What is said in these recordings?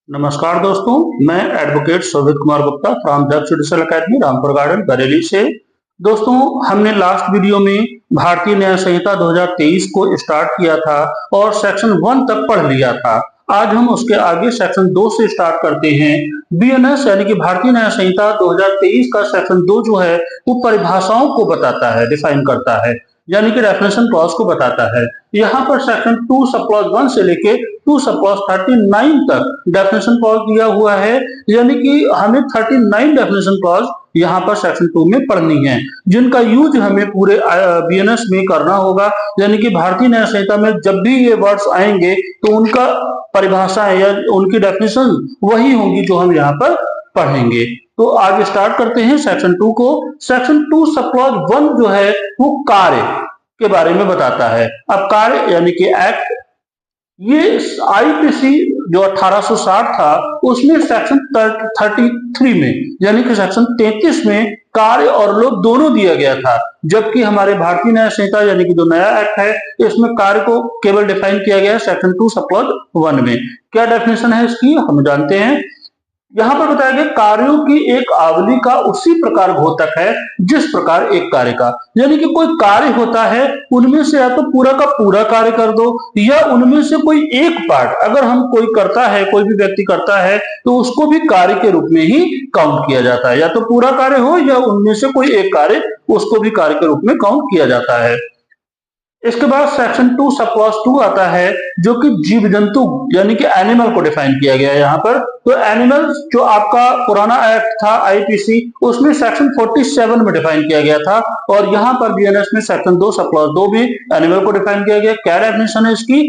नमस्कार दोस्तों, मैं एडवोकेट शोभित कुमार गुप्ता फ्रॉम जज judicial academy Rampur garden Bareilly से। दोस्तों, हमने लास्ट वीडियो में भारतीय न्याय संहिता 2023 को स्टार्ट किया था और सेक्शन 1 तक पढ़ लिया था। आज हम उसके आगे सेक्शन 2 से स्टार्ट करते हैं। बीएनएस यानी कि भारतीय न्याय संहिता 2023 का सेक्शन 2 जो है वो परिभाषाओं को बताता है, डिफाइन करता है, यानी कि डेफिनेशन क्लॉज को बताता है। यहाँ पर सेक्शन 2 सब क्लॉज 1 से लेके 2 सब क्लॉज 39 तक डेफिनेशन क्लॉज दिया हुआ है, यानी कि हमें 39 डेफिनेशन क्लॉज यहाँ पर सेक्शन 2 में पढ़नी है, जिनका यूज हमें पूरे बीएनएस में करना होगा। यानी कि भारतीय न्याय संहिता में जब भी ये वर्ड्स आएंगे तो उनका परिभाषा या उनकी डेफिनेशन वही होंगी जो हम यहाँ पर पढ़ेंगे। तो आज स्टार्ट करते हैं सेक्शन 2 को। सेक्शन 2 सब क्लॉज 1 जो है वो कार्य के बारे में बताता है। अब कार्य यानी कि एक्ट, ये आईपीसी जो 1860 था उसमें सेक्शन 33 में यानी कि सेक्शन 33 में कार्य और लोग दोनों दिया गया था, जबकि हमारे भारतीय न्याय संहिता यानी कि जो नया एक्ट है इसमें कार्य को केवल डिफाइन किया गया है सेक्शन 2 सब क्लॉज 1 में। क्या डेफिनेशन है इसकी हम जानते हैं। यहाँ पर बताया गया कार्यों की एक आवली का उसी प्रकार घोतक है जिस प्रकार एक कार्य का, यानी कि कोई कार्य होता है उनमें से या तो पूरा का पूरा कार्य कर दो या उनमें से कोई एक पार्ट अगर हम कोई करता है, कोई भी व्यक्ति करता है तो उसको भी कार्य के रूप में ही काउंट किया जाता है, या तो पूरा कार्य हो या उनमें से कोई एक कार्य उसको भी कार्य के रूप में काउंट किया जाता है। इसके बाद सेक्शन 2 सब क्लॉज 2 आता है जो कि जीव जंतु यानी कि एनिमल को डिफाइन किया गया है यहाँ पर। तो एनिमल जो आपका पुराना एक्ट था आईपीसी उसमें सेक्शन 47 में डिफाइन किया गया था और यहाँ पर बीएनएस में सेक्शन 2 सब क्लॉज 2 भी एनिमल को डिफाइन किया गया। क्या डेफिनेशन है इसकी।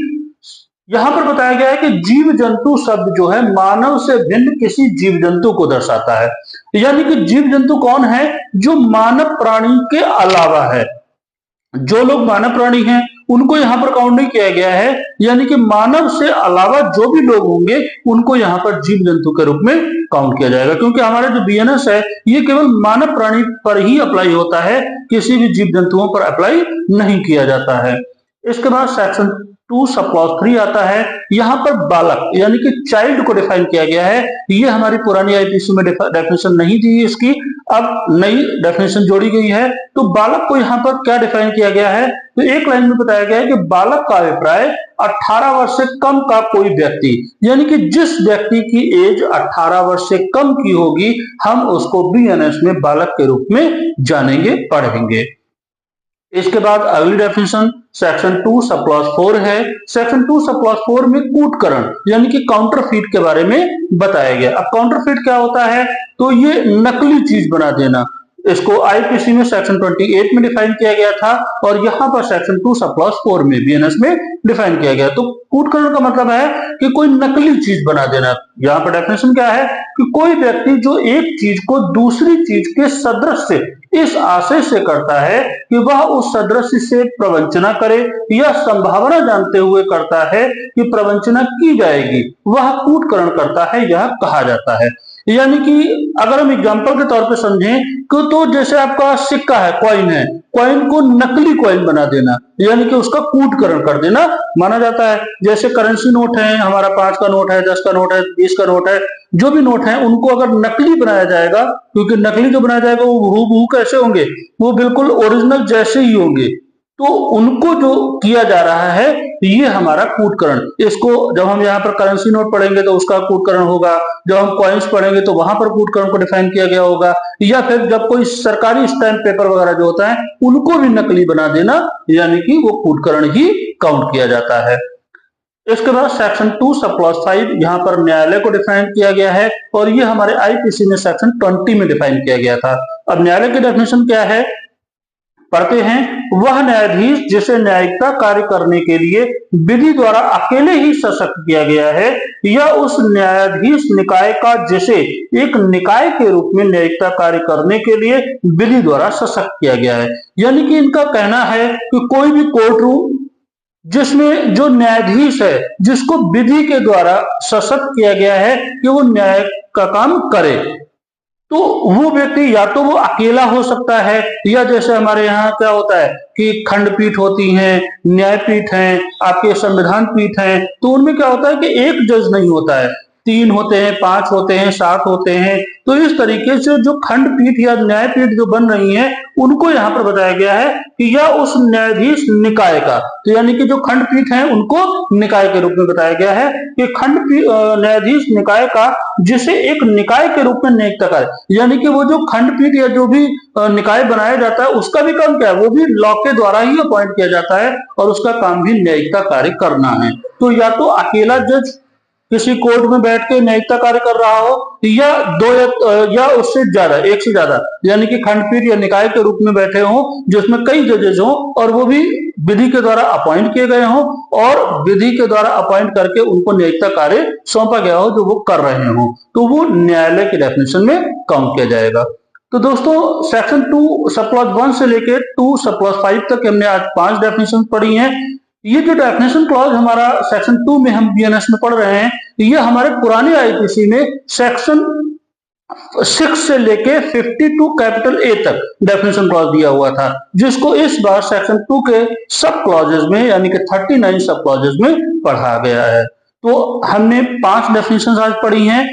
यहाँ पर बताया गया है कि जीव जंतु शब्द जो है मानव से भिन्न किसी जीव जंतु को दर्शाता है, यानी कि जीव जंतु कौन है जो मानव प्राणी के अलावा है। जो लोग मानव प्राणी हैं उनको यहाँ पर काउंट नहीं किया गया है, यानी कि मानव से अलावा जो भी लोग होंगे उनको यहाँ पर जीव जंतु के रूप में काउंट किया जाएगा, क्योंकि हमारा जो बीएनएस है ये केवल मानव प्राणी पर ही अप्लाई होता है, किसी भी जीव जंतुओं पर अप्लाई नहीं किया जाता है। इसके बाद सेक्शन 2 सब क्लॉज 3 आता है। यहाँ पर बालक यानी कि चाइल्ड को डिफाइन किया गया है। ये हमारी पुरानी आईपीसी में डेफिनेशन नहीं थी इसकी, अब नई डेफिनेशन जोड़ी गई है। तो बालक को यहाँ पर क्या डिफाइन किया गया है, तो एक लाइन में बताया गया है कि बालक का अभिप्राय 18 वर्ष से कम का कोई व्यक्ति, यानी कि जिस व्यक्ति की एज 18 वर्ष से कम की होगी हम उसको बीएनएस में बालक के रूप में जानेंगे, पढ़ेंगे। इसके बाद अगली डेफिनेशन सेक्शन 2 सब क्लॉज 4 है। सेक्शन 2 सब क्लॉज 4 में कूटकरण यानी कि काउंटरफीट के बारे में बताया गया। अब काउंटरफीट क्या होता है, तो ये नकली चीज बना देना, इसको आईपीसी में सेक्शन 28 में डिफाइन किया गया था और यहाँ पर सेक्शन 2 सब क्लॉज 4 में बीएनएस में डिफाइन किया गया। तो कूटकरण का मतलब है कि कोई नकली चीज बना देना। यहाँ पर डेफिनेशन क्या है कि कोई व्यक्ति जो एक चीज को दूसरी चीज के सदृश से इस आशय से करता है कि वह उस सदृश से प्रवंचना करे या संभावना जानते हुए करता है कि प्रवंचना की जाएगी, वह कूटकरण करता है, यह कहा जाता है। यानी कि अगर हम एग्जांपल के तौर पे समझें कि तो जैसे आपका सिक्का है, कॉइन है, कॉइन को नकली कॉइन बना देना यानी कि उसका कूटकरण कर देना माना जाता है। जैसे करेंसी नोट है, हमारा 5 का नोट है, 10 का नोट है, 20 का नोट है, जो भी नोट है उनको अगर नकली बनाया जाएगा, क्योंकि नकली जो बनाया जाएगा वो हूबहू कैसे होंगे, वो बिल्कुल ओरिजिनल जैसे ही होंगे, तो उनको जो किया जा रहा है ये हमारा कूटकरण। इसको जब हम यहाँ पर करेंसी नोट पढ़ेंगे तो उसका कूटकरण होगा, जब हम कॉइन्स पढ़ेंगे तो वहां पर कूटकरण को डिफाइन किया गया होगा, या फिर जब कोई सरकारी स्टैम्प पेपर वगैरह जो होता है उनको भी नकली बना देना यानी कि वो कूटकरण ही काउंट किया जाता है। इसके बाद सेक्शन 2 सब क्लॉज 5 यहाँ पर न्यायालय को डिफाइन किया गया है और ये हमारे आईपीसी में सेक्शन 20 में डिफाइन किया गया था। अब न्यायालय की डेफिनेशन क्या है पढ़ते हैं। वह न्यायाधीश जिसे न्यायिकता कार्य करने के लिए विधि द्वारा अकेले ही सशक्त किया गया है या उस न्यायाधीश निकाय का जिसे एक निकाय के रूप में न्यायिकता कार्य करने के लिए विधि द्वारा सशक्त किया गया है। यानी कि इनका कहना है कि कोई भी कोर्ट रूम जिसमें जो न्यायाधीश है जिसको विधि के द्वारा सशक्त किया गया है कि वो न्याय का काम करे, तो वो व्यक्ति या तो वो अकेला हो सकता है या जैसे हमारे यहाँ क्या होता है कि खंडपीठ होती हैं, न्यायपीठ हैं, आपके संविधान पीठ हैं, तो उनमें क्या होता है कि एक जज नहीं होता है, 3 होते हैं, 5 होते हैं, 7 होते हैं। तो इस तरीके से जो खंडपीठ या न्यायपीठ जो बन रही हैं, उनको यहाँ पर बताया गया है कि यह उस न्यायाधीश निकाय का, तो यानी कि जो खंडपीठ है उनको निकाय के रूप में बताया गया है कि न्यायाधीश निकाय का जिसे एक निकाय के रूप में नियुक्त करे, यानी कि वो जो खंडपीठ या जो भी निकाय बनाया जाता है उसका भी काम क्या है, वो भी लॉ के द्वारा ही अपॉइंट किया जाता है और उसका काम भी न्यायिकता कार्य करना है। तो या तो अकेला जज किसी कोर्ट में बैठ के न्यायिकता कार्य कर रहा हो, या या उससे ज्यादा, एक से ज्यादा, यानी कि खंडपीठ या निकाय के रूप में बैठे हों जिसमें कई जजेस हों और वो भी विधि के द्वारा अपॉइंट किए गए हों और विधि के द्वारा अपॉइंट करके उनको न्यायिकता कार्य सौंपा गया हो जो वो कर रहे हों, तो वो न्यायालय की डेफिनेशन में काउंट किया जाएगा। तो दोस्तों सेक्शन 2 सब क्लॉज 1 से लेकर 2 सब क्लॉज 5 तक हमने आज 5 डेफिनेशन पढ़ी हैं। ये जो डेफिनेशन क्लॉज हमारा सेक्शन 2 में हम बीएनएस में पढ़ रहे हैं, ये हमारे पुराने आईपीसी में सेक्शन 6 से लेके 52 कैपिटल ए तक डेफिनेशन क्लॉज दिया हुआ था, जिसको इस बार सेक्शन 2 के सब क्लॉजेस में यानी कि 39 सब क्लॉजेस में पढ़ा गया है। तो हमने 5 डेफिनेशन आज पढ़ी हैं।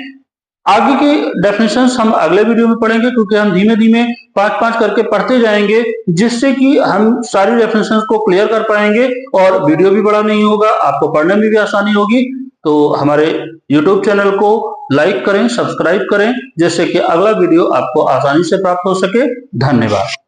आगे की डेफिनेशंस हम अगले वीडियो में पढ़ेंगे, क्योंकि हम धीमे धीमे 5-5 करके पढ़ते जाएंगे, जिससे कि हम सारी डेफिनेशंस को क्लियर कर पाएंगे और वीडियो भी बड़ा नहीं होगा, आपको पढ़ने में भी आसानी होगी। तो हमारे YouTube चैनल को लाइक करें, सब्सक्राइब करें, जिससे कि अगला वीडियो आपको आसानी से प्राप्त हो सके। धन्यवाद।